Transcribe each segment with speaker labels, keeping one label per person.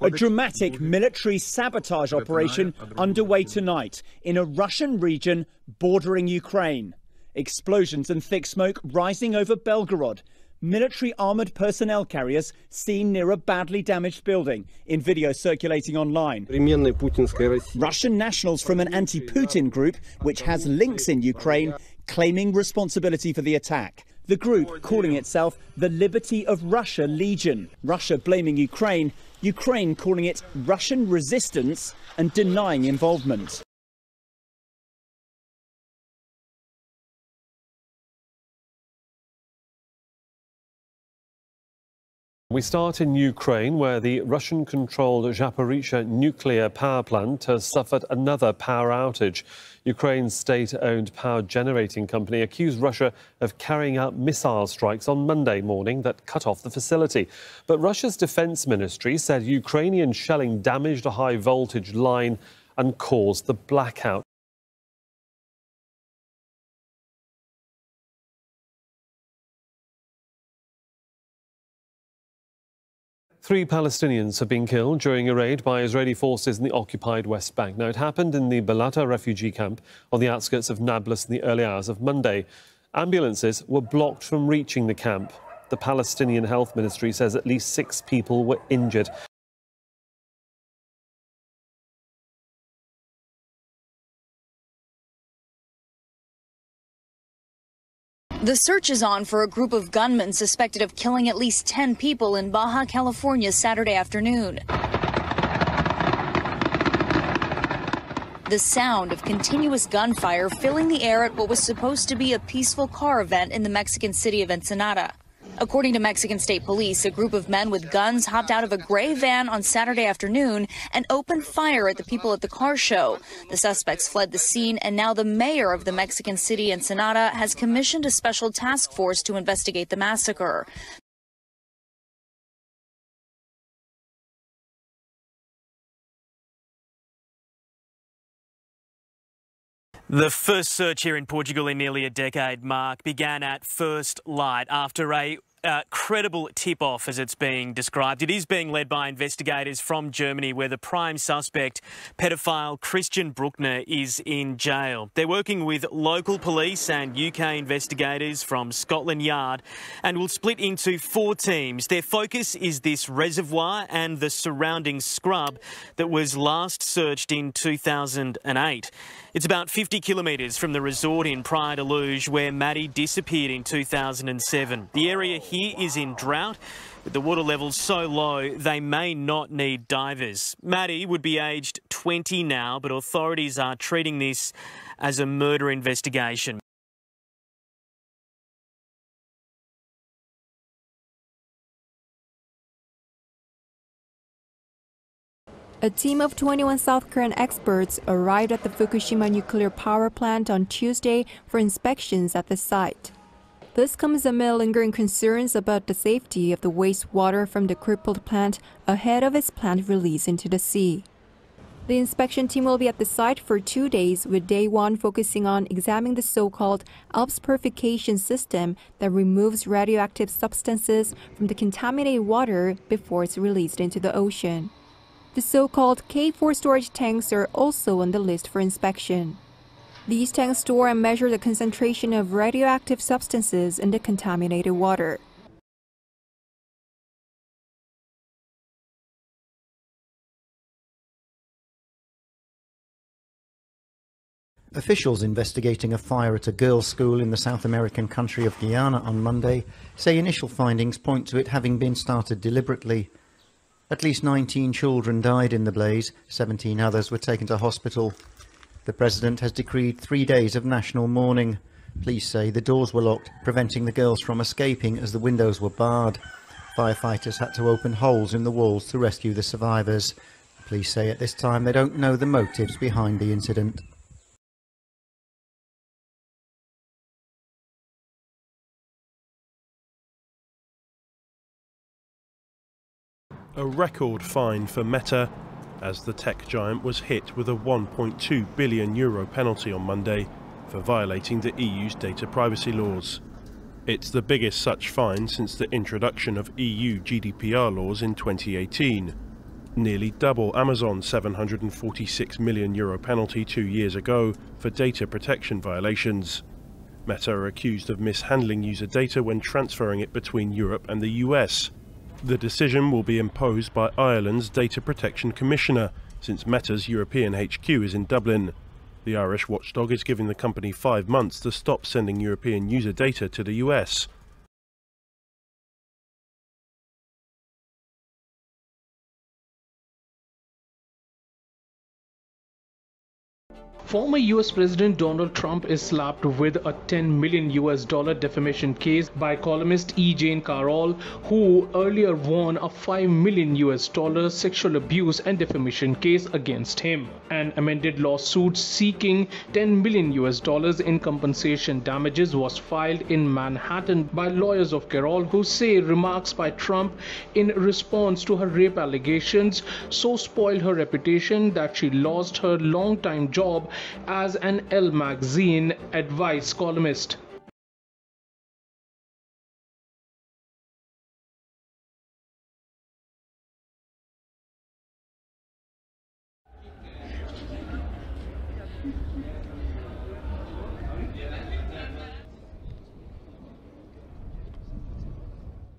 Speaker 1: A dramatic military sabotage operation underway tonight in a Russian region bordering Ukraine. Explosions and thick smoke rising over Belgorod. Military armoured personnel carriers seen near a badly damaged building in video circulating online. Russian nationals from an anti-Putin group, which has links in Ukraine, claiming responsibility for the attack. The group calling itself the Liberty of Russia Legion. Russia blaming Ukraine, Ukraine calling it Russian resistance and denying involvement.
Speaker 2: We start in Ukraine, where the Russian-controlled Zaporizhzhia nuclear power plant has suffered another power outage. Ukraine's state-owned power generating company accused Russia of carrying out missile strikes on Monday morning that cut off the facility. But Russia's defense ministry said Ukrainian shelling damaged a high-voltage line and caused the blackout. Three Palestinians have been killed during a raid by Israeli forces in the occupied West Bank. Now, it happened in the Balata refugee camp on the outskirts of Nablus in the early hours of Monday. Ambulances were blocked from reaching the camp. The Palestinian Health Ministry says at least 6 people were injured.
Speaker 3: The search is on for a group of gunmen suspected of killing at least 10 people in Baja California Saturday afternoon. The sound of continuous gunfire filling the air at what was supposed to be a peaceful car event in the Mexican city of Ensenada. According to Mexican State Police, a group of men with guns hopped out of a gray van on Saturday afternoon and opened fire at the people at the car show. The suspects fled the scene, and now the mayor of the Mexican city, Ensenada, has commissioned a special task force to investigate the massacre.
Speaker 4: The first search here in Portugal in nearly a decade, Mark, began at first light after a credible tip-off, as it's being described. It is being led by investigators from Germany, where the prime suspect, pedophile Christian Bruckner, is in jail. They're working with local police and UK investigators from Scotland Yard and will split into 4 teams. Their focus is this reservoir and the surrounding scrub that was last searched in 2008. It's about 50 kilometres from the resort in Praia da Luz, where Maddie disappeared in 2007. The area here is in drought, with the water levels so low they may not need divers. Maddie would be aged 20 now, but authorities are treating this as a murder investigation.
Speaker 5: A team of 21 South Korean experts arrived at the Fukushima nuclear power plant on Tuesday for inspections at the site. This comes amid lingering concerns about the safety of the wastewater from the crippled plant ahead of its planned release into the sea. The inspection team will be at the site for 2 days, with day 1 focusing on examining the so-called ALPS purification system that removes radioactive substances from the contaminated water before it's released into the ocean. The so-called K4 storage tanks are also on the list for inspection. These tanks store and measure the concentration of radioactive substances in the contaminated water.
Speaker 6: Officials investigating a fire at a girls' school in the South American country of Guyana on Monday say initial findings point to it having been started deliberately. At least 19 children died in the blaze, 17 others were taken to hospital. The president has decreed 3 days of national mourning. Police say the doors were locked, preventing the girls from escaping as the windows were barred. Firefighters had to open holes in the walls to rescue the survivors. Police say at this time they don't know the motives behind the incident.
Speaker 7: A record fine for Meta, as the tech giant was hit with a €1.2 billion penalty on Monday for violating the EU's data privacy laws. It's the biggest such fine since the introduction of EU GDPR laws in 2018. nearly double Amazon's €746 million penalty 2 years ago for data protection violations. Meta are accused of mishandling user data when transferring it between Europe and the US. The decision will be imposed by Ireland's Data Protection Commissioner, since Meta's European HQ is in Dublin. The Irish watchdog is giving the company 5 months to stop sending European user data to the US.
Speaker 8: Former US President Donald Trump is slapped with a $10 million defamation case by columnist E. Jean Carroll, who earlier won a $5 million sexual abuse and defamation case against him. An amended lawsuit seeking $10 million in compensation damages was filed in Manhattan by lawyers of Carroll, who say remarks by Trump in response to her rape allegations so spoiled her reputation that she lost her long-time job as an Elle magazine advice columnist.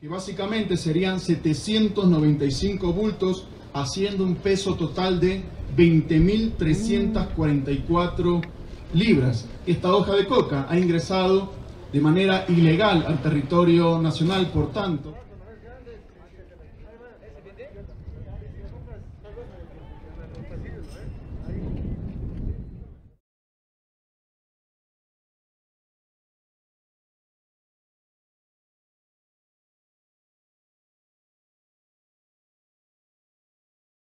Speaker 9: Que básicamente serían 795 bultos, haciendo un peso total de 20.344 libras. Esta hoja de coca ha ingresado de manera ilegal al territorio nacional, por tanto.